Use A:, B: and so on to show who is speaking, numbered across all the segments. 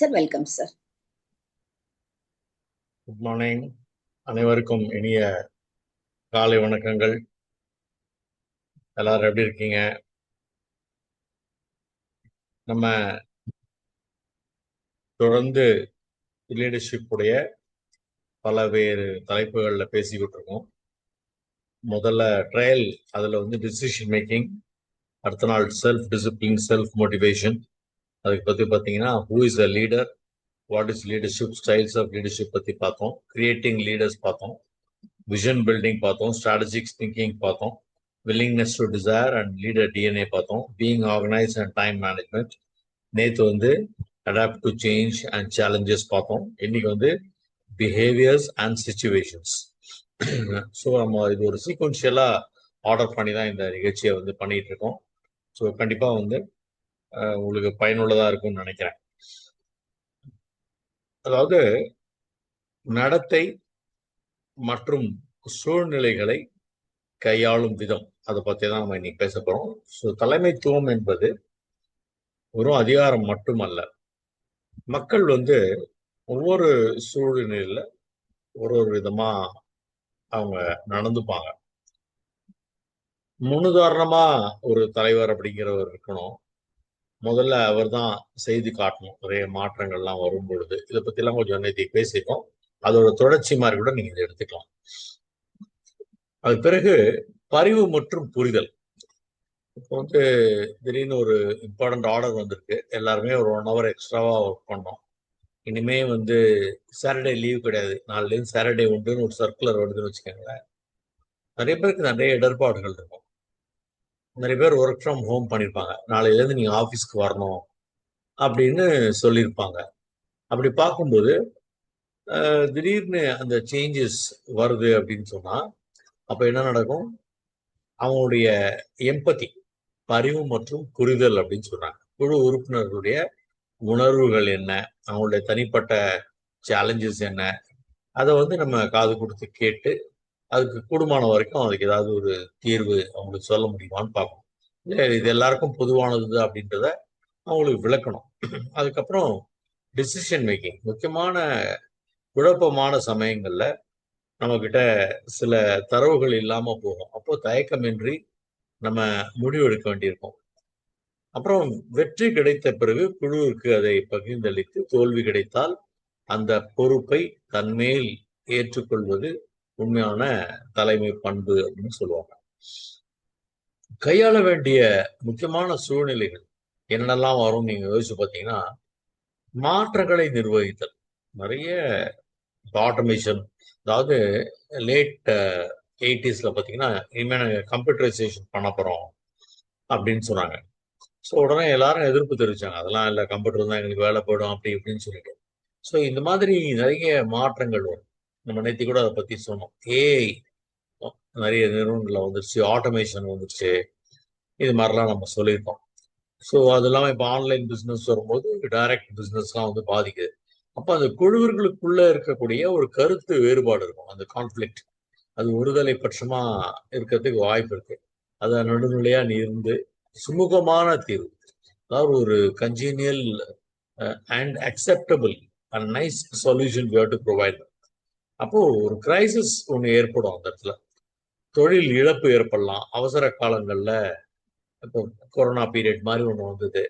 A: Sir. Welcome sir.
B: Good morning. அனைவருக்கும் இனிய காலை வணக்கங்கள். எல்லாரும் எப்படி இருக்கீங்க? நம்ம தொடர்ந்து லீடர்ஷிப் உடைய பல்வேறு தலைப்புகள்ல பேசிக்கிட்டு இருக்கோம். முதல்ல ட்ரையல், அதுல டிசிஷன் மேக்கிங், அடுத்த நாள் செல்ஃப் டிசிப்ளின், செல்ஃப் மோட்டிவேஷன், அதுக்கு பத்தி பார்த்தீங்கன்னா who is a leader, what is leadership, styles of leadership பத்தி பார்த்தோம். கிரியேட்டிங் லீடர்ஸ் பார்த்தோம், விஷன் பில்டிங் பார்த்தோம், ஸ்ட்ராட்டஜிக் திங்கிங் பார்த்தோம், willingness to desire and leader DNA பார்த்தோம், being organized and time management. நேற்று adapt to change and challenges பார்த்தோம். இன்னைக்கு behaviors and situations. So நம்ம இது ஒரு சீக்வன்ஷியலா ஆர்டர் பண்ணி தான் இந்த நிகழ்ச்சியை பண்ணிட்டு இருக்கோம். ஸோ கண்டிப்பா உங்களுக்கு பயனுள்ளதா இருக்கும்னு நினைக்கிறேன். அதாவது நடத்தை மற்றும் சூழ்நிலைகளை கையாளும் விதம், அதை பத்தி தான் நம்ம இன்னைக்கு பேச போறோம். ஸோ தலைமைத்துவம் என்பது ஒரு அதிகாரம் மட்டுமல்ல. மக்கள் ஒவ்வொரு சூழ்நிலையில ஒரு விதமா அவங்க நடந்துப்பாங்க. முன்னுதாரணமா ஒரு தலைவர் அப்படிங்கிறவர் இருக்கணும். முதல்ல அவர் தான் செய்து காட்டணும். நிறைய மாற்றங்கள்லாம் வரும் பொழுது இதை பத்தி எல்லாம் கொஞ்சம் நேற்று பேசிட்டோம். அதோட தொடர்ச்சி மாதிரி கூட நீங்க இதை எடுத்துக்கலாம். அது பிறகு பரிவு மற்றும் புரிதல். இப்போ திடீர்னு ஒரு இம்பார்ட்டன்ட் ஆர்டர் வந்திருக்கு, எல்லாருமே ஒரு 1 hour எக்ஸ்ட்ராவா ஒர்க் பண்ணோம். இனிமே சாட்டர்டே லீவ் கிடையாது, நாலுலேருந்து சாட்டர்டே உண்டுன்னு ஒரு சர்க்குலர் வருதுன்னு வச்சுக்கோங்களேன். நிறைய பேருக்கு நிறைய இடர்பாடுகள் இருக்கும். நிறைய பேர் ஒர்க் ஃப்ரம் ஹோம் பண்ணியிருப்பாங்க, நாளையிலேருந்து நீங்க ஆஃபீஸ்க்கு வரணும் அப்படின்னு சொல்லியிருப்பாங்க. அப்படி பார்க்கும்போது திடீர்னு அந்த சேஞ்சஸ் வருது அப்படின்னு சொன்னா அப்ப என்ன நடக்கும்? அவங்களுடைய எம்பத்தி, பரிவு மற்றும் புரிதல் அப்படின்னு சொல்றாங்க. குழு உறுப்பினர்களுடைய உணர்வுகள் என்ன, அவங்களுடைய தனிப்பட்ட சேலஞ்சஸ் என்ன, அதை நம்ம காது கொடுத்து கேட்டு அதுக்கு கூடுமான வரைக்கும் அதுக்கு ஏதாவது ஒரு தீர்வு அவங்களுக்கு சொல்ல முடியுமான்னு பார்க்கணும். இல்லை இது எல்லாருக்கும் பொதுவானது அப்படின்றத அவங்களுக்கு விளக்கணும். அதுக்கப்புறம் டிசிஷன் மேக்கிங். முக்கியமான குழப்பமான சமயங்கள்ல நம்ம கிட்ட சில தரவுகள் இல்லாம போகும். அப்போ தயக்கமின்றி நம்ம முடிவு எடுக்க வேண்டியிருக்கும். அப்புறம் வெற்றி கிடைத்த பிறகு குழுவிற்கு அதை பகிர்ந்தளித்து, தோல்வி கிடைத்தால் அந்த பொறுப்பை தன்மேல் ஏற்றுக்கொள்வது உண்மையான தலைமை பண்பு அப்படின்னு சொல்லுவாங்க. கையாள வேண்டிய முக்கியமான சூழ்நிலைகள் என்னென்னலாம் வரும் நீங்க யோசிச்சு பார்த்தீங்கன்னா, மாற்றங்களை நிர்வகித்தல். நிறைய ஆட்டோமேஷன், அதாவது லேட் 80s பார்த்தீங்கன்னா இனிமே நாங்கள் கம்ப்யூட்டரைசேஷன் பண்ண போறோம் அப்படின்னு சொன்னாங்க. ஸோ உடனே எல்லாரும் எதிர்ப்பு தெரிவிச்சாங்க, அதெல்லாம் இல்லை, கம்ப்யூட்டர் தான் எங்களுக்கு வேலை போயிடும் அப்படி இப்படின்னு சொல்லிட்டு. ஸோ இந்த மாதிரி நிறைய மாற்றங்கள் வரும். நம்ம நேற்று கூட அதை பத்தி சொன்னோம். ஏஐ நிறைய நிறுவனங்கள்ல வந்துருச்சு, ஆட்டோமேஷன் வந்துருச்சு, இது மாதிரிலாம் நம்ம சொல்லியிருக்கோம். ஸோ அது இல்லாமல் இப்போ ஆன்லைன் பிஸ்னஸ் வரும்போது டைரக்ட் பிஸ்னஸ்லாம் பாதிக்குது. அப்போ அந்த குழுவிற்குள்ள இருக்கக்கூடிய ஒரு கருத்து வேறுபாடு இருக்கும், அந்த கான்ஃபிளிக்ட், அது ஒருதலை பட்சமா இருக்கிறதுக்கு வாய்ப்பு இருக்கு. அதை நடுநிலையா இருந்து சுமூகமான தீர்வு, அதாவது ஒரு congenial and acceptable and nice solution we have to provide. அப்போ ஒரு கிரைசிஸ் ஒன்று ஏற்படும் அந்த இடத்துல, தொழில் இழப்பு ஏற்படலாம். அவசர காலங்கள்ல இப்போ கொரோனா பீரியட் மாதிரி ஒன்று வந்தது,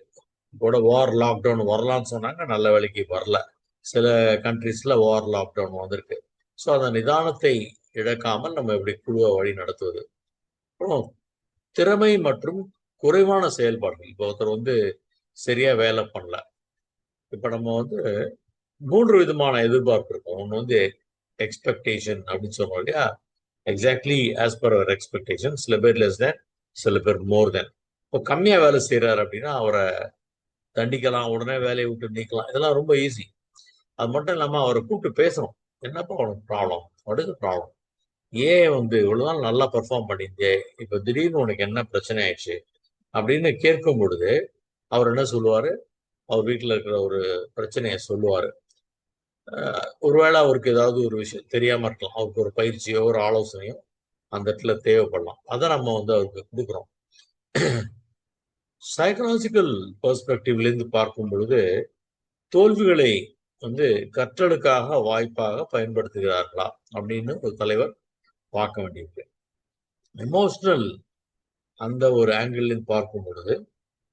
B: கூட வார் லாக்டவுன் வரலான்னு சொன்னாங்க, நல்ல வேலைக்கு வரல. சில கண்ட்ரீஸ்ல வார் லாக்டவுன் வந்திருக்கு. ஸோ அந்த நிதானத்தை இழக்காமல் நம்ம எப்படி குழுவை வழி நடத்துவது. அப்புறம் திறமை மற்றும் குறைவான செயல்பாடுகள். இப்போ ஒருத்தர் சரியா வேலை பண்ணல, இப்ப நம்ம 3 விதமான எதிர்பார்ப்பு இருக்கும். ஒன்று எக்ஸ்பெக்டேஷன் அப்படின்னு சொல்றோம் இல்லையா, எக்ஸாக்ட்லி ஆஸ் பர் அவர் எக்ஸ்பெக்டேஷன். சில பேர் லெஸ் தேன், சில பேர் மோர் தேன். இப்போ கம்மியா வேலை செய்யறாரு அப்படின்னா அவரை தண்டிக்கலாம், உடனே வேலையை விட்டு நீக்கலாம், இதெல்லாம் ரொம்ப ஈஸி. அது மட்டும் இல்லாம அவரை கூப்பிட்டு பேசணும், என்னப்பா உனக்கு ப்ராப்ளம், வாட் இஸ் ப்ராப்ளம், ஏன் இவ்வளவு நாள் நல்லா பெர்ஃபார்ம் பண்ணியிருந்தே இப்ப திடீர்னு உனக்கு என்ன பிரச்சனை ஆயிடுச்சு அப்படின்னு கேட்கும் பொழுது அவர் என்ன சொல்லுவாரு? அவர் வீட்டுல இருக்கிற ஒரு பிரச்சனையை சொல்லுவாரு. ஒருவேளை அவருக்கு ஏதாவது ஒரு விஷயம் தெரியாம இருக்கலாம், அவருக்கு ஒரு பயிற்சியோ ஒரு ஆலோசனையோ அந்த இடத்துல தேவைப்படலாம். அதை நம்ம அவருக்கு கொடுக்குறோம். சைக்கலாஜிக்கல் பெர்ஸ்பெக்டிவ்ல இருந்து பார்க்கும் பொழுது தோல்விகளை வந்து கற்றலுக்காக வாய்ப்பாக பயன்படுத்துகிறார்களா அப்படின்னு ஒரு தலைவர் பார்க்க வேண்டியிருக்கு. எமோஷனல் அந்த ஒரு ஆங்கிள் பார்க்கும் பொழுது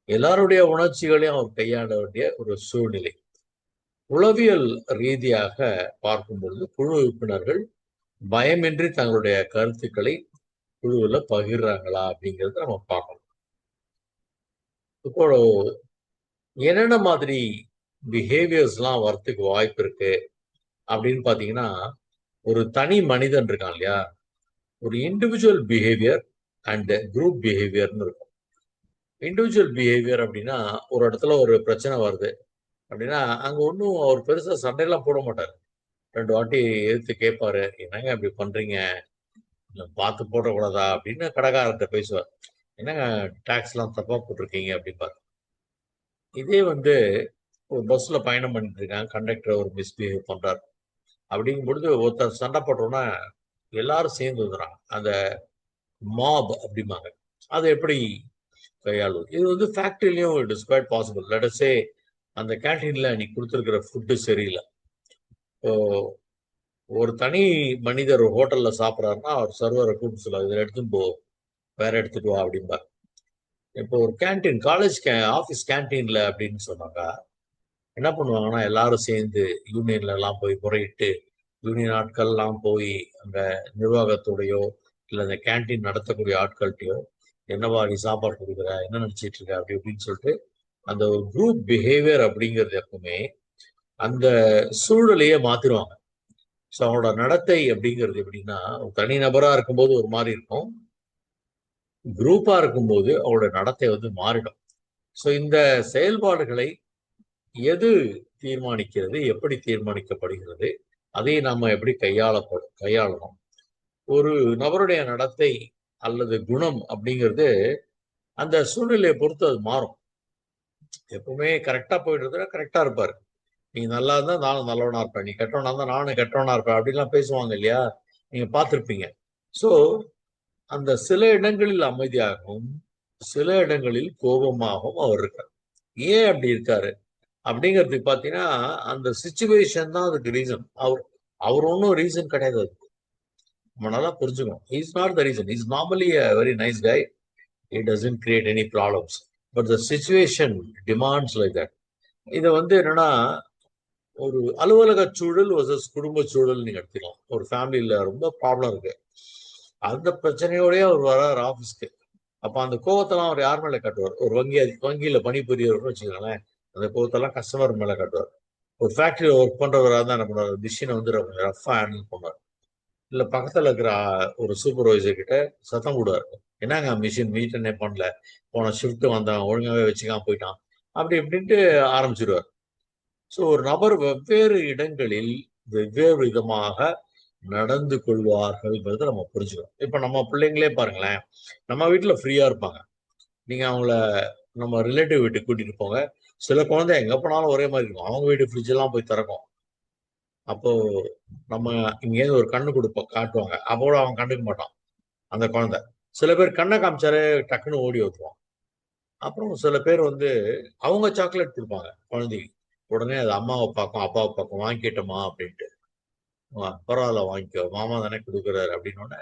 B: எல்லாருடைய உணர்ச்சிகளையும் அவர் கையாள வேண்டிய ஒரு சூழ்நிலை. உளவியல் ரீதியாக பார்க்கும் பொழுது குழு உறுப்பினர்கள் பயமின்றி தங்களுடைய கருத்துக்களை குழுவில் பகிர்றாங்களா அப்படிங்கிறத நம்ம பார்க்கணும். இப்போ என்னென்ன மாதிரி பிஹேவியர்ஸ்லாம் வரத்துக்கு வாய்ப்பு இருக்கு அப்படின்னு பார்த்தீங்கன்னா, ஒரு தனி மனிதன் இருக்கான் இல்லையா, ஒரு இண்டிவிஜுவல் பிஹேவியர் அண்ட் குரூப் பிஹேவியர்னு இருக்கும். இண்டிவிஜுவல் பிஹேவியர் அப்படின்னா, ஒரு இடத்துல ஒரு பிரச்சனை வருது அப்படின்னா, அங்க ஒன்றும் அவர் பெருசா சண்டையெல்லாம் போட மாட்டாரு. 2 வாட்டி எதிர்த்து கேட்பாரு. என்னங்க இப்படி பண்றீங்க? பார்த்து போடக்கூடாதா? அப்படின்னு கடைக்காரர்கிட்ட பேசுவார். என்னங்க டாக்ஸ்லாம் தப்பா போட்டிருக்கீங்க அப்படிம்பாரு. இதே வந்து ஒரு பஸ்ல பயணம் பண்ணிட்டு இருக்காங்க, கண்டக்டர் ஒரு மிஸ்பிஹேவ் பண்றாரு. அப்படிங்கும் பொழுது ஒருத்தர் சண்டை போட்டோன்னா எல்லாரும் சேர்ந்து வந்துடுறாங்க. அந்த மாப் அப்படிம்பாங்க. அதை எப்படி கையாளுவது? இது வந்து ஃபேக்டரியிலையும் it is quite possible. Let us say அந்த கேண்டீன்ல நீ கொடுத்துருக்கிற ஃபுட்டு சரியில்லை. இப்போ ஒரு தனி மனிதர் ஒரு ஹோட்டல்ல சாப்பிட்றாருன்னா அவர் சர்வரை கூப்பிட்டு சொல்லுவார், இதில் எடுத்துன்னு போ, வேற எடுத்துட்டு வா அப்படிம்பார். இப்போ ஒரு கேண்டீன், காலேஜ் ஆஃபீஸ் கேண்டீன்ல அப்படின்னு சொன்னாக்கா என்ன பண்ணுவாங்கன்னா எல்லாரும் சேர்ந்து யூனியன்ல எல்லாம் போய் முறையிட்டு யூனியன் ஆட்கள்லாம் போய் அந்த நிர்வாகத்தோடையோ இல்லை அந்த கேண்டீன் நடத்தக்கூடிய ஆட்கள்கிட்டயோ என்னவா நீ சாப்பாடு கொடுக்குற, என்ன நினைச்சிட்டு இருக்க அப்படி இப்படின்னு சொல்லிட்டு அந்த ஒரு குரூப் பிஹேவியர் அப்படிங்கிறது எப்பவுமே அந்த சூழலையே மாத்திருவாங்க. ஸோ அவனோட நடத்தை அப்படிங்கிறது எப்படின்னா, தனி நபரா இருக்கும்போது ஒரு மாதிரி இருக்கும், குரூப்பா இருக்கும்போது அவனோட நடத்தை வந்து மாறிடும். ஸோ இந்த செயல்பாடுகளை எது தீர்மானிக்கிறது, எப்படி தீர்மானிக்கப்படுகிறது, அதை நாம எப்படி கையாளணும். ஒரு நபருடைய நடத்தை அல்லது குணம் அப்படிங்கிறது அந்த சூழ்நிலையை பொறுத்து அது மாறும். எப்பவுமே கரெக்டா போயிட்டு கரெக்டா இருப்பாரு. நீங்க நல்லா இருந்தா நானும் நல்லவனா இருப்பேன், நீ கெட்டவனா இருந்தா நானும் கெட்டவனா இருப்பேன் அப்படின்லாம் பேசுவாங்க இல்லையா, நீங்க பார்த்திருப்பீங்க. சோ அந்த சில இடங்களில் அமைதியாகவும் சில இடங்களில் கோபமாகவும் அவர் இருக்கார். ஏன் அப்படி இருக்காரு அப்படிங்கிறதுக்கு பாத்தீங்கன்னா அந்த சிச்சுவேஷன் தான் அதுக்கு ரீசன். அவர் ஒன்றும் ரீசன் கிடையாது. அதுக்கு நம்ம நல்லா புரிஞ்சுக்கணும். Is not the reason. Is normally a very nice guy. It doesn't create any problems. But the situation demands like that. இதை வந்து என்னன்னா ஒரு அலுவலக சூழல் வர்சஸ் குடும்ப சூழல் நீங்க எடுத்துக்கலாம். ஒரு ஃபேமிலியில ரொம்ப ப்ராப்ளம் இருக்கு, அந்த பிரச்சனையோடய அவர் வர்றார் ஆஃபீஸ்க்கு. அப்ப அந்த கோவத்தெல்லாம் அவர் யார் மேல காட்டுவார்? ஒரு வங்கியில பணிபுரியவர்னு வச்சுக்கோங்களேன், அந்த கோவத்தெல்லாம் கஸ்டமர் மேல காட்டுவார். ஒரு ஃபேக்டரியில ஒர்க் பண்றவராக தான் என்ன பண்ணுவார், மிஷினை வந்து ரஃபா ஹேண்டில் பண்ணுவார். இல்ல பக்கத்துல இருக்கிற ஒரு சூப்பர்வைசர் கிட்ட சத்தம் போடுவார், என்னங்க மிஷின் மீட்டனே பண்ணல, போன ஷிஃப்ட் வந்தான் ஒழுங்காவே வச்சுக்காம போயிட்டான், அப்படி இப்படின்ட்டு ஆரம்பிச்சிருவார். ஸோ ஒரு நபர் வெவ்வேறு இடங்களில் வெவ்வேறு விதமாக நடந்து கொள்வார்கள்ங்கிறத நம்ம புரிஞ்சுக்கணும். இப்ப நம்ம பிள்ளைங்களே பாருங்களேன், நம்ம வீட்டுல ஃப்ரீயா இருப்பாங்க, நீங்க அவங்கள நம்ம ரிலேட்டிவ் வீட்டுக்கு கூட்டிட்டு போங்க, சில குழந்தை எங்க போனாலும் ஒரே மாதிரி இருக்கும், அவங்க வீட்டு ஃப்ரிட்ஜ் எல்லாம் போய் திறக்கும். அப்போ நம்ம இங்கேருந்து ஒரு கண்ணு கொடுப்போம், காட்டுவாங்க, அப்போட அவன் கண்டுக்க மாட்டான் அந்த குழந்தை. சில பேர் கண்ணை காமிச்சாலே டக்குன்னு ஓடி வந்துருவான். அப்புறம் சில பேர் வந்து அவங்க சாக்லேட் கொடுப்பாங்க குழந்தைக்கு, உடனே அது அம்மாவை பார்க்கும் அப்பாவை பார்க்கும், வாங்கிட்டோமா அப்படின்ட்டு, பரவாயில்ல வாங்கிக்கோ, மாமா தானே கொடுக்குறாரு அப்படின்னு.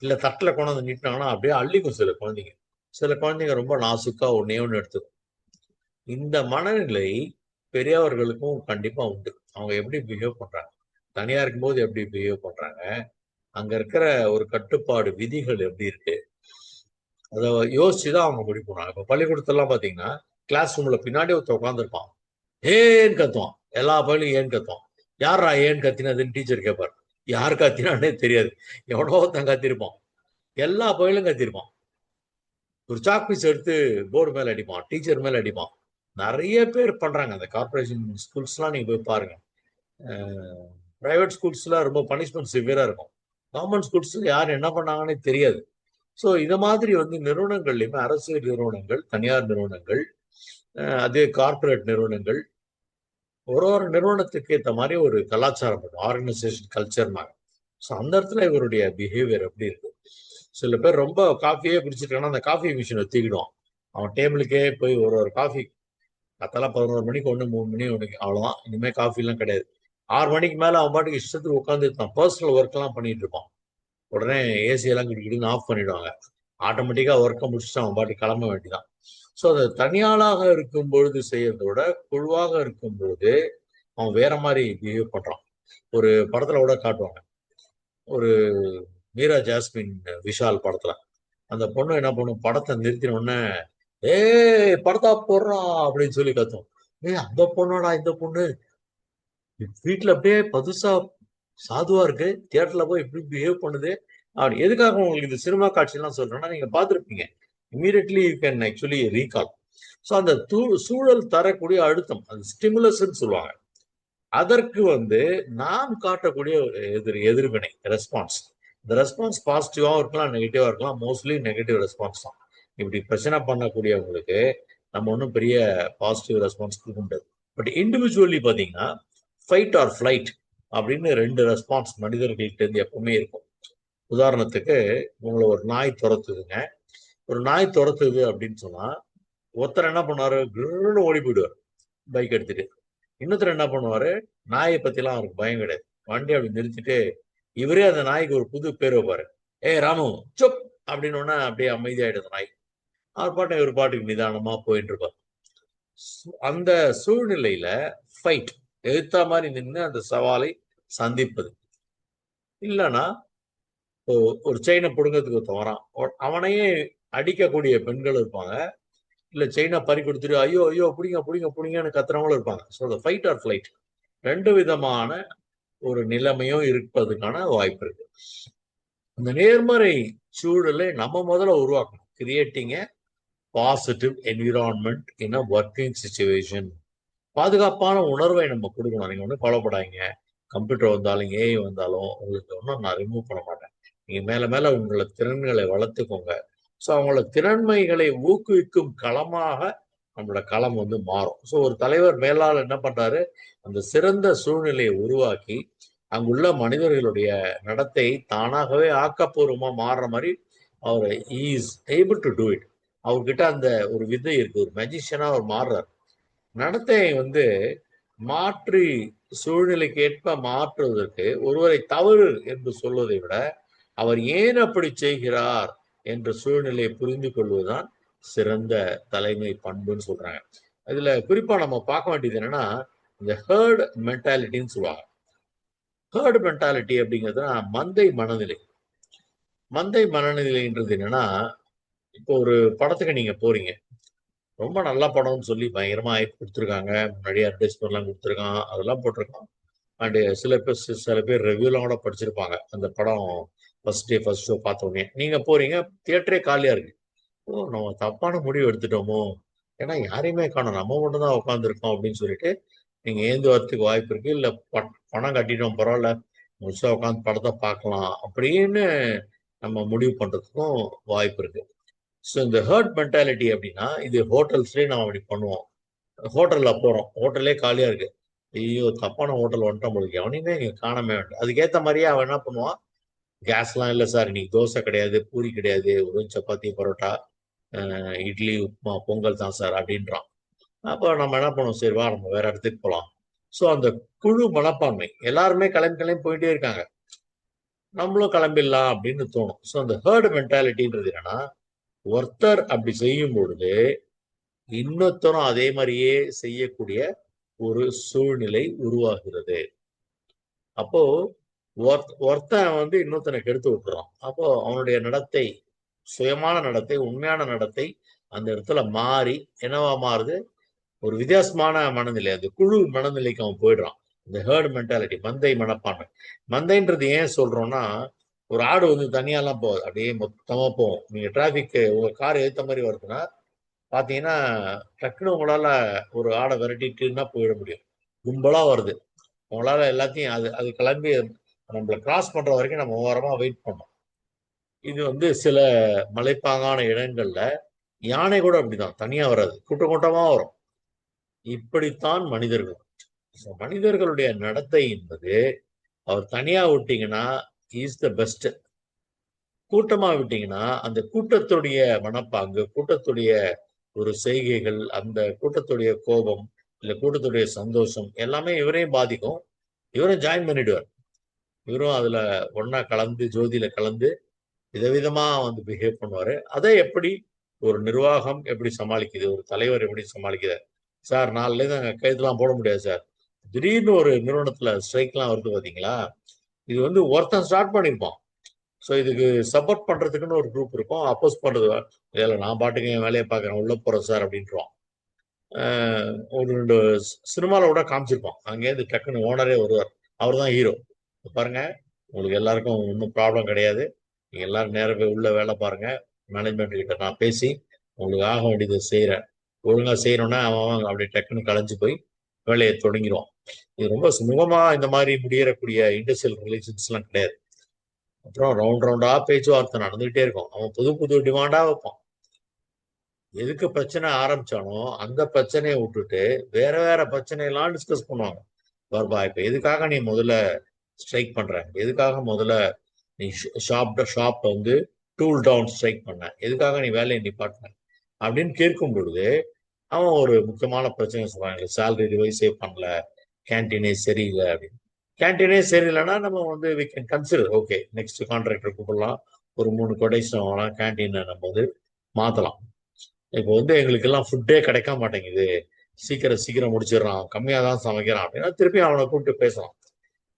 B: இல்ல தட்டுல கொண்டு வந்து நீட்டினாங்கன்னா அப்படியே அள்ளிக்கும் சில குழந்தைங்க. சில குழந்தைங்க ரொம்ப நாசுக்கா ஒன்னே ஒன்று எடுத்துக்கும். இந்த மனநிலை பெரியவர்களுக்கும் கண்டிப்பா உண்டு. அவங்க எப்படி பிஹேவ் பண்றாங்க, தனியா இருக்கும்போது எப்படி பிஹேவ் பண்றாங்க, அங்க இருக்கிற ஒரு கட்டுப்பாடு விதிகள் எப்படி இருக்கு, அதை யோசிச்சுதான் அவங்க முடிப்பாங்க. இப்ப பள்ளிக்கூடத்தெல்லாம் பாத்தீங்கன்னா கிளாஸ் ரூம்ல பின்னாடி ஒருத்தர் உட்காந்துருப்பான், ஏன்னு கத்துவான், எல்லா பள்ளியும் ஏன்னு கத்துவான். யாரா ஏன்னு கத்தினதுன்னு டீச்சர் கேட்பார். யார் கத்தினானே தெரியாது, எவ்வளோ ஒருத்தன் கத்திருப்பான், எல்லா பயிலும் கத்திருப்பான். ஒரு சாக்பீஸ் எடுத்து போர்டு மேல அடிப்பான், டீச்சர் மேல அடிப்பான். நிறைய பேர் பண்றாங்க. அந்த கார்பரேஷன் ஸ்கூல்ஸ்லாம் நீங்க போய் பாருங்க. பிரைவேட் ஸ்கூல்ஸ்ல ரொம்ப பனிஷ்மெண்ட் சிவியரா இருக்கும். கவர்மெண்ட் ஸ்கூல்ஸ்ல யார் என்ன பண்ணாங்கன்னே தெரியாது. ஸோ இத மாதிரி வந்து நிறுவனங்கள்லயுமே அரசியல் நிறுவனங்கள், தனியார் நிறுவனங்கள், அதே கார்பரேட் நிறுவனங்கள், ஒரு நிறுவனத்துக்கு ஏற்ற மாதிரி ஒரு கலாச்சாரம் ஆர்கனைசேஷன் கல்ச்சர்னாங்க. ஸோ அந்த இடத்துல இவருடைய பிஹேவியர் எப்படி இருக்கு. சில பேர் ரொம்ப காஃபியே குடிச்சிருக்காங்கன்னா அந்த காஃபி மிஷினை தூக்கிடுவான், அவன் டேபிளுக்கே போய் ஒரு ஒரு காஃபி அதெல்லாம் 11 மணிக்கு ஒன்று, 3 மணி ஒன்று, அவ்வளவுதான். இனிமே காஃபி எல்லாம் கிடையாது. 6 மணிக்கு மேல அவன் பாட்டுக்கு இஷ்டத்துக்கு உட்காந்து பர்சனல் ஒர்க் எல்லாம் பண்ணிட்டு இருப்பான். உடனே ஏசி எல்லாம் கிட்டிக்கிட்டு ஆஃப் பண்ணிடுவாங்க. ஆட்டோமேட்டிக்கா ஒர்க்கை முடிச்சுட்டு அவன் பாட்டுக்கு கிளம்ப வேண்டியதான். ஸோ அது தனியாளாக இருக்கும் பொழுது செய்யறத விட குழுவாக இருக்கும் பொழுது அவன் வேற மாதிரி பிஹேவ் பண்றான். ஒரு படத்துல கூட காட்டுவாங்க. ஒரு மீரா ஜாஸ்மின் விஷால் படத்துல அந்த பொண்ணு என்ன பண்ணும், படத்தை நிறுத்தின உடனே படத்தா போடுறான் அப்படின்னு சொல்லி கத்தும். அந்த பொண்ணோடா இந்த பொண்ணு வீட்டுல அப்படியே பதுசா சாதுவா இருக்கு, தியேட்டர்ல போய் இப்படி பிஹேவ் பண்ணுது அப்படி. எதுக்காக உங்களுக்கு இந்த சினிமா காட்சி எல்லாம் சொல்றேன்னா, நீங்க பார்த்துருப்பீங்க. Immediately you can actually recall. So அந்த சூழல் தரக்கூடிய அழுத்தம், அது ஸ்டிமுலஸ் சொல்லுவாங்க. அதற்கு நாம் காட்டக்கூடிய எதிர்வினை ரெஸ்பான்ஸ். இந்த ரெஸ்பான்ஸ் பாசிட்டிவாகவும் இருக்கலாம், நெகட்டிவா இருக்கலாம். மோஸ்ட்லி நெகட்டிவ் ரெஸ்பான்ஸ் தான். இப்படி பிரச்சனை பண்ணக்கூடியவங்களுக்கு நம்ம ஒன்றும் பெரிய பாசிட்டிவ் ரெஸ்பான்ஸ் கொடுக்க முடியாது. பட் இண்டிவிஜுவலி பார்த்தீங்கன்னா ஃபைட் ஆர் ஃபிளைட் அப்படின்னு 2 ரெஸ்பான்ஸ் மனிதர்கள்ட்ட இருந்து எப்பவுமே இருக்கும். உதாரணத்துக்கு உங்களை ஒரு நாய் துரத்துதுங்க. ஒரு நாய் துரத்துது அப்படின்னு சொன்னா ஒருத்தர் என்ன பண்ணுவாரு, கிருன்னு ஓடி போயிடுவார் பைக் எடுத்துட்டு. இன்னொருத்தர் என்ன பண்ணுவாரு, நாயை பத்திலாம் அவருக்கு பயம் கிடையாது. வண்டி அப்படி நிறுத்திட்டு இவரே அந்த நாய்க்கு ஒரு புது பேர் வைப்பாரு. ராமு சுப் அப்படின்னு ஒன்னா அப்படியே அமைதியாயிடுது நாய். அவர் பாட்டு இவர் பாட்டுக்கு நிதானமா போயிட்டு இருப்பார். அந்த சூழ்நிலையில ஃபைட், எதிர்த்தா மாதிரி நின்று அந்த சவாலை சந்திப்பது. இல்லைன்னா ஒரு செயினை பிடுங்கிறதுக்கு ஒருத்தன் வரான், அவனையே அடிக்கக்கூடிய பெண்கள் இருப்பாங்க. இல்ல செயினை பறி கொடுத்துட்டு ஐயோ ஐயோ பிடிங்க பிடிங்க பிடிங்கன்னு கத்துறவங்களும் இருப்பாங்க. ஸோ அந்த ஃபைட் ஆர் ஃபிளைட் 2 விதமான ஒரு நிலைமையும் இருப்பதுக்கான வாய்ப்பு இருக்கு. அந்த நேர்மறை சூழலை நம்ம முதல்ல உருவாக்கணும். Creating A positive environment in a working situation. பாதுகாப்பான உணர்வை நம்ம கொடுக்கணும். நீங்க ஒன்றும் கவலைப்படாதீங்க, கம்ப்யூட்டர் வந்தாலும் ஏஐ வந்தாலும் உங்களுக்கு ஒன்றும் நான் ரிமூவ் பண்ண மாட்டேன். நீங்க மேல மேல உங்களை திறன்களை வளர்த்துக்கோங்க. ஸோ அவங்களோட திறன்மைகளை ஊக்குவிக்கும் களமாக நம்மளோட களம் மாறும். ஸோ ஒரு தலைவர் மேலாளர் என்ன பண்றாரு, அந்த சிறந்த சூழ்நிலையை உருவாக்கி அங்குள்ள மனிதர்களுடைய நடத்தை தானாகவே ஆக்கப்பூர்வமா மாறுற மாதிரி அவர் is able to do it. அவர்கிட்ட அந்த ஒரு விதை இருக்கு, ஒரு மெஜிஷியனா அவர் மாறுறார். நடத்தையை மாற்றி சூழ்நிலைக்கு ஏற்ப மாற்றுவதற்கு ஒருவரை தவறு என்று சொல்வதை விட அவர் ஏன் அப்படி செய்கிறார் என்ற சூழ்நிலையை புரிந்து கொள்வதுதான் சிறந்த தலைமை பண்புன்னு சொல்றாங்க. இதுல குறிப்பா நம்ம பார்க்க வேண்டியது என்னன்னா, இந்த ஹேர்ட் மென்டாலிட்டின்னு சொல்லுவாங்க. ஹேர்ட் மென்டாலிட்டி அப்படிங்கிறது மந்தை மனநிலை. மந்தை மனநிலைன்றது என்னன்னா, இப்போ ஒரு படத்துக்கு நீங்க போறீங்க, ரொம்ப நல்ல படம்னு சொல்லி பயங்கரமா ஆயிட்டு கொடுத்துருக்காங்க, முன்னாடியே அட்வர்டைஸ்மெண்ட்லாம் கொடுத்துருக்கான், அதெல்லாம் போட்டிருக்கான். அண்டு சில பேர் ரிவ்யூலாம் கூட படிச்சிருப்பாங்க. அந்த படம் ஃபர்ஸ்ட் டே ஃபர்ஸ்ட் ஷோ பார்த்த உடனே நீங்க போறீங்க, தியேட்டரே காலியா இருக்கு. நம்ம தப்பான முடிவு எடுத்துட்டோமோ, ஏன்னா யாரையுமே காணோம், நம்ம மட்டும் தான் உட்காந்துருக்கோம் அப்படின்னு சொல்லிட்டு நீங்க ஏந்து வரத்துக்கு வாய்ப்பு இருக்கு. இல்ல பணம் கட்டிட்டோம் பரவாயில்ல, முழுசா உட்காந்து படத்தை பார்க்கலாம் அப்படின்னு நம்ம முடிவு பண்றதுக்கும் வாய்ப்பு இருக்கு. ஸோ இந்த ஹர்ட் மென்டாலிட்டி அப்படின்னா, இது ஹோட்டல்ஸ்லேயே நம்ம அப்படி பண்ணுவோம். ஹோட்டல்ல போறோம், ஹோட்டலே காலியா இருக்கு. ஐயோ தப்பான ஹோட்டல் வந்துட்டோம் போலுக்கு, அவனையுமே இங்க காணாமே வேண்டாம். அதுக்கேற்ற மாதிரியே அவன் என்ன பண்ணுவான், கேஸ்லாம் இல்லை சார், இன்னைக்கு தோசை கிடையாது, பூரி கிடையாது, ஒரு சப்பாத்தி பரோட்டா இட்லி உப்புமா பொங்கல் தான் சார் அப்படின்றான். அப்போ நம்ம என்ன பண்ணுவோம், சரி வா நம்ம வேற இடத்துக்கு போகலாம். ஸோ அந்த குழு மனப்பான்மை, எல்லாருமே கிளம்பி கிளம்பி போயிட்டே இருக்காங்க, நம்மளும் கிளம்பிடலாம் அப்படின்னு தோணும். ஸோ அந்த ஹேர்டு மென்டாலிட்டின்றது என்னன்னா, ஒருத்தர் அப்படி செய்யும் பொழுது இன்னொருத்தரும் அதே மாதிரியே செய்யக்கூடிய ஒரு சூழ்நிலை உருவாகிறது. அப்போ ஒருத்தன் இன்னொருத்தனை கெடுத்து விட்டுறான். அப்போ அவனுடைய நடத்தை, சுயமான நடத்தை, உண்மையான நடத்தை அந்த இடத்துல மாறி என்னவா மாறுது, ஒரு வித்தியாசமான மனநிலை, அது குழு மனநிலைக்கு அவன் போயிடுறான். இந்த ஹேர்டு மென்டாலிட்டி, மந்தை மனப்பான்மை. மந்தைன்றது ஏன் சொல்றோம்னா, ஒரு ஆடு தனியாலாம் போகாது, அப்படியே மொத்தமா போகும். நீங்க டிராபிக் உங்க கார் ஏத்த மாதிரி வருதுன்னா பாத்தீங்கன்னா, டக்குனு உங்களால ஒரு ஆடை விரட்டிட்டுன்னா போயிட முடியும். கும்பலா வருது, உங்களால எல்லாத்தையும் அது அது கிளம்பி நம்மளை கிராஸ் பண்ற வரைக்கும் நம்ம ஓரமா வெயிட் பண்ணோம். இது சில மலைப்பாங்கான இடங்கள்ல யானை கூட அப்படிதான் தனியா வராது, கூட்டம் கூட்டமா வரும். இப்படித்தான் மனிதர்கள். மனிதர்களுடைய நடத்தை என்பது, அவர் தனியா விட்டீங்கன்னா இஸ் த பெஸ்ட், கூட்டமா விட்டீங்கன்னா அந்த கூட்டத்துடைய மனப்பாங்கு, கூட்டத்துடைய ஒரு செய்கைகள், அந்த கூட்டத்துடைய கோபம், இல்ல கூட்டத்துடைய சந்தோஷம் எல்லாமே இவரையும் பாதிக்கும். இவரும் ஜாயின் பண்ணிடுவார். இவரும் அதுல ஒன்னா கலந்து, ஜோதியில கலந்து விதவிதமா வந்து பிஹேவ் பண்ணுவாரு. அதை எப்படி ஒரு நிர்வாகம் எப்படி சமாளிக்குது, ஒரு தலைவர் எப்படி சமாளிக்குது? சார் நாலுல இருந்து அங்க கைதுலாம் போட முடியாது சார். திடீர்னு ஒரு நிறுவனத்துல ஸ்ட்ரைக்லாம் வருது பாத்தீங்களா? இது வந்து ஒருத்தன் ஸ்டார்ட் பண்ணிருப்பான். ஸோ இதுக்கு சப்போர்ட் பண்றதுக்குன்னு ஒரு குரூப் இருக்கும். அப்போஸ் பண்றது இதில் நான் பாட்டுக்கு என் வேலையை பார்க்குறேன் உள்ள போறேன் சார் அப்படின்ட்டுருவான். ஒரு 2 சினிமாவில் கூட காமிச்சிருப்பான். அங்கேருந்து டக்குன்னு ஓனரே வருவார். அவர் தான் ஹீரோ. பாருங்க, உங்களுக்கு எல்லாருக்கும் ஒன்றும் ப்ராப்ளம் கிடையாது. நீங்க எல்லாரும் நேரம் போய் உள்ள வேலை பாருங்க. மேனேஜ்மெண்ட் கிட்ட நான் பேசி உங்களுக்கு ஆக வேண்டியதை செய்கிறேன். ஒழுங்கா செய்யணும்னா அவன் அப்படி டக்குன்னு கலைஞ்சு போய் வேலையை தொடங்கிடுவான். இது ரொம்ப சுமூகமா இந்த மாதிரி முடியறக்கூடிய இண்டஸ்ட்ரியல் ரிலேஷன்ஸ்லாம் கிடையாது. அப்புறம் ரவுண்ட் ரவுண்டா பேச்சுவார்த்தை நடந்துகிட்டே இருக்கும். அவன் புது புது டிமாண்டா வைப்பான். எதுக்கு பிரச்சனை ஆரம்பிச்சானோ அந்த பிரச்சனையை விட்டுட்டு வேற வேற பிரச்சனையெல்லாம் டிஸ்கஸ் பண்ணுவாங்க. பர்பா, இப்ப எதுக்காக நீ முதல்ல ஸ்ட்ரைக் பண்ற? எதுக்காக முதல்ல நீ ஷாப் வந்து டூல் டவுன் ஸ்ட்ரைக் பண்ண? எதுக்காக நீ வேலையை நிப்பாட்டின அப்படின்னு கேட்கும் பொழுது அவன் ஒரு முக்கியமான பிரச்சனை சொல்றாங்க. சேலரி ரிவைஸே பண்ணல, கேன்டீனே சரியில்லை அப்படின்னு. கேன்டீனே சரியில்லைன்னா நம்ம வந்து we can consider, okay next contractor கூப்பிடலாம், ஒரு 3 கொடேஷன் வாங்கலாம், கேன்டீனை நம்ம வந்து மாத்தலாம். இப்போ வந்து எங்களுக்கு எல்லாம் ஃபுட்டே கிடைக்க மாட்டேங்குது, சீக்கிரம் சீக்கிரம் முடிச்சிடறான், கம்மியா தான் சமைக்கிறான் அப்படின்னா திருப்பி அவனை கூப்பிட்டு பேசலாம்.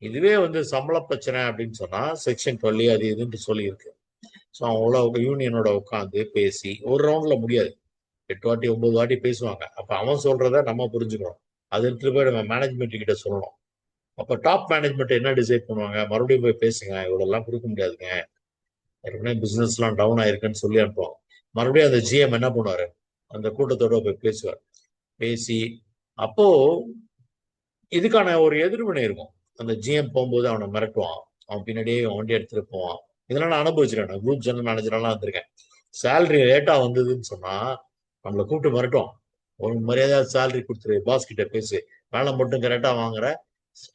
B: இதுவே வந்து சம்பள பிரச்சனை அப்படின்னு சொன்னா செக்ஷன் 12 அது இதுன்னு சொல்லி இருக்கு. ஸோ அவங்களோட யூனியனோட உட்காந்து பேசி ஒரு ரவுண்ட்ல முடியாது, 8 வாட்டி 9 வாட்டி பேசுவாங்க. அப்ப அவன் சொல்றத நம்ம புரிஞ்சுக்கணும். அது எடுத்துட்டு போய் நம்ம மேனேஜ்மெண்ட் கிட்ட சொல்லணும். அப்ப டாப் மேனேஜ்மெண்ட் என்ன டிசைட் பண்ணுவாங்க? மறுபடியும் போய் பேசுங்க, இவ்வளவு எல்லாம் கொடுக்க முடியாதுங்க, ஏற்கனவே பிசினஸ் எல்லாம் டவுன் ஆயிருக்குன்னு சொல்லி அனுப்புவோம். மறுபடியும் அந்த ஜிஎம் என்ன பண்ணுவாரு? அந்த கூட்டத்தோட போய் பேசுவார். பேசி அப்போ இதுக்கான ஒரு எதிர்வினை இருக்கும். அந்த ஜிஎம் போகும்போது அவனை மிரட்டுவான், அவன் பின்னாடியே வண்டி எடுத்துட்டு போவான். இதெல்லாம் நான் அனுபவிச்சிருக்கேன். குரூப் ஜெனரல் மேனேஜரெல்லாம் வந்திருக்கேன். சேலரி லேட்டா வந்ததுன்னு சொன்னா நம்மளை கூப்பிட்டு மிரட்டுவான். ஒரு மரியாதையா சேலரி கொடுத்துரு, பாஸ் கிட்ட பேசு, வேலை மட்டும் கரெக்டா வாங்குற,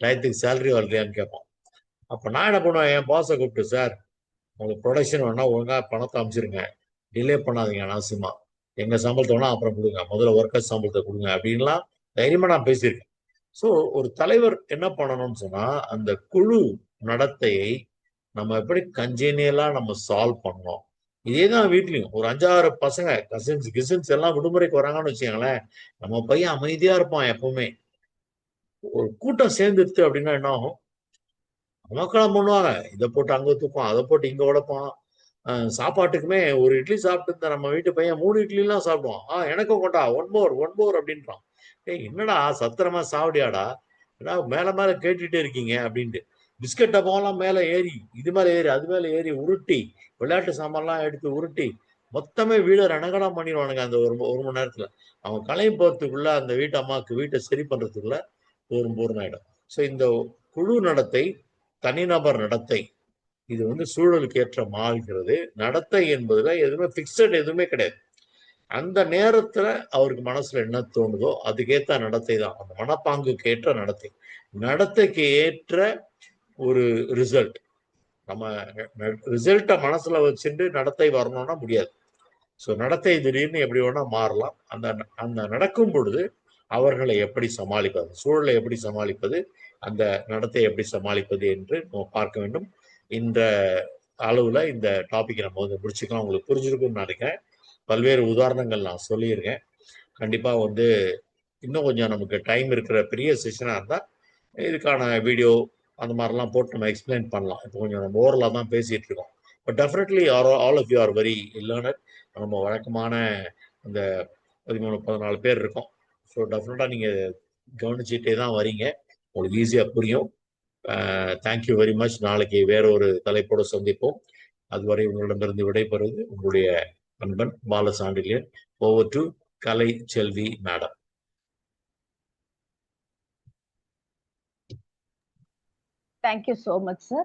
B: டயத்துக்கு சேலரி வரலையான்னு கேட்பான். அப்ப நான் என்ன பண்ணுவேன்? என் பாஸை கூப்பிட்டு, சார் உங்களுக்கு ப்ரொடக்ஷன் வேணா ஒழுங்கா பணத்தை அமைச்சிருங்க, டிலே பண்ணாதீங்க அனாவசியமா, எங்க சம்பளத்தை வேணா அப்புறம் கொடுங்க, முதல்ல ஒர்க்கர் சம்பளத்தை கொடுங்க அப்படின்லாம் தைரியமா நான் பேசியிருக்கேன். ஸோ ஒரு தலைவர் என்ன பண்ணணும்னு சொன்னா அந்த குழு நடத்தையை நம்ம எப்படி கஞ்சேனியலா நம்ம சால்வ் பண்ணோம். இதேதான் வீட்லயும் ஒரு 5-6 பசங்க கிசன்ஸ் எல்லாம் விடுமுறைக்கு வராங்கன்னு வச்சுக்கோங்களேன், நம்ம பையன் அமைதியா இருப்பான் எப்பவுமே. ஒரு கூட்டம் சேர்ந்துருச்சு அப்படின்னா என்ன ஆகும்? அமக்கலம் பண்ணுவாங்க. இதை போட்டு அங்க தூக்கும், அதை போட்டு இங்க உடைப்பான். சாப்பாட்டுக்குமே ஒரு இட்லி சாப்பிட்டு நம்ம வீட்டு பையன் 3 இட்லி எல்லாம் சாப்பிடுவான். எனக்கும் கொண்டா, ஒன் மோர் அப்படின்றான். ஏய் என்னடா சத்திரமா சாவடியாடா, ஏன்னா மேல மேல கேட்டுட்டே இருக்கீங்க அப்படின்ட்டு. பிஸ்கட் டப்பாவெல்லாம் மேல ஏறி, இது மேல ஏறி, அது மேல ஏறி உருட்டி, விளையாட்டு சாமான்லாம் எடுத்து உருட்டி மொத்தமே வீடை ரணகலம் பண்ணிடுவானுங்க அந்த ஒரு மணி நேரத்துல. அவன் கலையும் போறதுக்குள்ள அந்த வீட்டு அம்மாவுக்கு வீட்டை சரி பண்றதுக்குள்ள போரும் ஆயிடும். ஸோ இந்த குழு நடத்தை, தனிநபர் நடத்தை, இது வந்து சூழலுக்கு ஏற்ற மாறுகிறது. நடத்தை என்பதுல எதுவுமே பிக்சட் எதுவுமே கிடையாது. அந்த நேரத்துல அவருக்கு மனசுல என்ன தோணுதோ அதுக்கேற்ற நடத்தை தான், அந்த மனப்பாங்குக்கு ஏற்ற நடத்தை, நடத்தைக்கு ஏற்ற ஒரு ரிசல்ட். நம்ம ரிசல்ட்டை மனசுல வச்சுட்டு நடத்தை வரணும்னா முடியாது. ஸோ நடத்தை திடீர்னு எப்படி வேணா மாறலாம். அந்த அந்த நடக்கும் பொழுது அவர்களை எப்படி சமாளிப்பது, சூழலை எப்படி சமாளிப்பது, அந்த நடத்தையை எப்படி சமாளிப்பது என்று நம்ம பார்க்க வேண்டும். இந்த அளவுல இந்த டாபிக் நம்ம வந்து முடிச்சுக்கலாம். உங்களுக்கு புரிஞ்சிருக்கும்னு நினைக்கிறேன். பல்வேறு உதாரணங்கள் நான் சொல்லியிருக்கேன். கண்டிப்பா வந்து இன்னும் கொஞ்சம் நமக்கு டைம் இருக்கிற பெரிய செஷனா இருந்தா இதுக்கான வீடியோ அந்த மாதிரிலாம் போட்டு நம்ம எக்ஸ்பிளைன் பண்ணலாம். இப்போ கொஞ்சம் நம்ம ஓரலாக தான் பேசிட்டு இருக்கோம். But definitely all of you are very learner. நம்ம வழக்கமான அந்த 13-14 பேர் இருக்கோம். ஸோ டெஃபினட்டாக நீங்கள் கவனிச்சுட்டே தான் வரீங்க, உங்களுக்கு ஈஸியாக புரியும். Thank you very much. நாளைக்கு வேற ஒரு தலைப்போடு சந்திப்போம். அதுவரை உங்களிடமிருந்து விடைபெறுவது உங்களுடைய நண்பன் Balasandilyan. Over to Kalai Selvi madam.
A: Thank you so much, sir.